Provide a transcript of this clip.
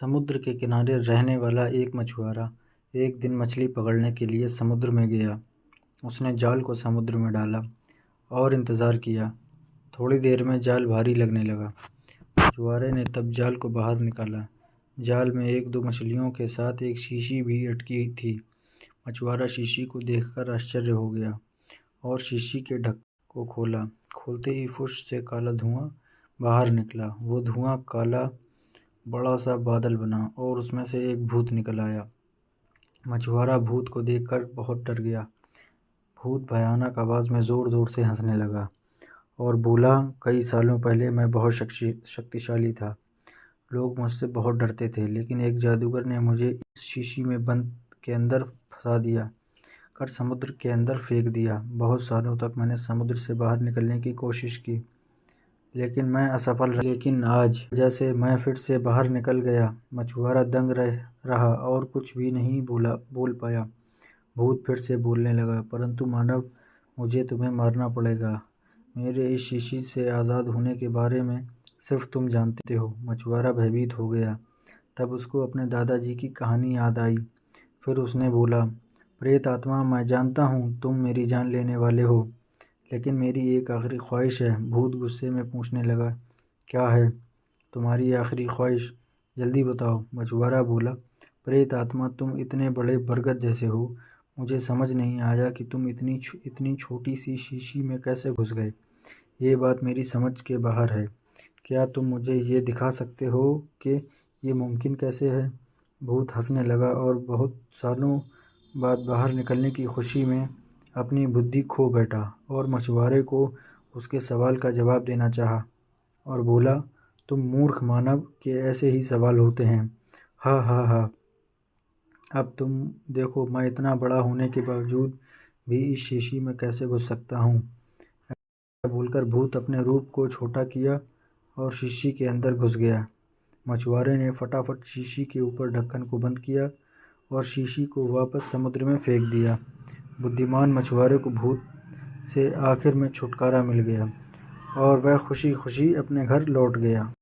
समुद्र के किनारे रहने वाला एक मछुआरा एक दिन मछली पकड़ने के लिए समुद्र में गया। उसने जाल को समुद्र में डाला और इंतज़ार किया। थोड़ी देर में जाल भारी लगने लगा। मछुआरे ने तब जाल को बाहर निकाला। जाल में एक दो मछलियों के साथ एक शीशी भी अटकी थी। मछुआरा शीशी को देखकर आश्चर्य हो गया और शीशी के ढक्कन को खोला। खोलते ही फुस से काला धुआं बाहर निकला। वो धुआं काला बड़ा सा बादल बना और उसमें से एक भूत निकल आया। मछुआरा भूत को देखकर बहुत डर गया। भूत भयानक आवाज़ में ज़ोर ज़ोर से हंसने लगा और बोला, कई सालों पहले मैं बहुत शक्तिशाली था। लोग मुझसे बहुत डरते थे, लेकिन एक जादूगर ने मुझे इस शीशी में बंद के अंदर फंसा दिया कर समुद्र के अंदर फेंक दिया। बहुत सालों तक मैंने समुद्र से बाहर निकलने की कोशिश की, लेकिन मैं असफल रहा। लेकिन आज जैसे मैं फिर से बाहर निकल गया। मछुआरा दंग रहा और कुछ भी नहीं बोल पाया। भूत फिर से बोलने लगा, परंतु मानव, मुझे तुम्हें मारना पड़ेगा। मेरे इस शीशी से आज़ाद होने के बारे में सिर्फ तुम जानते हो। मछुआरा भयभीत हो गया। तब उसको अपने दादाजी की कहानी याद आई। फिर उसने बोला, प्रेत आत्मा, मैं जानता हूँ तुम मेरी जान लेने वाले हो, लेकिन मेरी एक आखिरी ख्वाहिश है। भूत गुस्से में पूछने लगा, क्या है तुम्हारी आखिरी ख्वाहिश? जल्दी बताओ। मछुआरा बोला, प्रेत आत्मा, तुम इतने बड़े बरगद जैसे हो, मुझे समझ नहीं आया कि तुम इतनी छोटी सी शीशी में कैसे घुस गए। ये बात मेरी समझ के बाहर है। क्या तुम मुझे ये दिखा सकते हो कि ये मुमकिन कैसे है? भूत हंसने लगा और बहुत सालों बाद बाहर निकलने की खुशी में अपनी बुद्धि खो बैठा और मछुआरे को उसके सवाल का जवाब देना चाहा और बोला, तुम मूर्ख मानव के ऐसे ही सवाल होते हैं। हा हा हा। अब तुम देखो, मैं इतना बड़ा होने के बावजूद भी इस शीशी में कैसे घुस सकता हूँ। ऐसा बोलकर भूत अपने रूप को छोटा किया और शीशी के अंदर घुस गया। मछुआरे ने फटाफट शीशी के ऊपर ढक्कन को बंद किया और शीशी को वापस समुद्र में फेंक दिया। बुद्धिमान मछुआरे को भूत से आखिर में छुटकारा मिल गया और वह खुशी खुशी अपने घर लौट गया।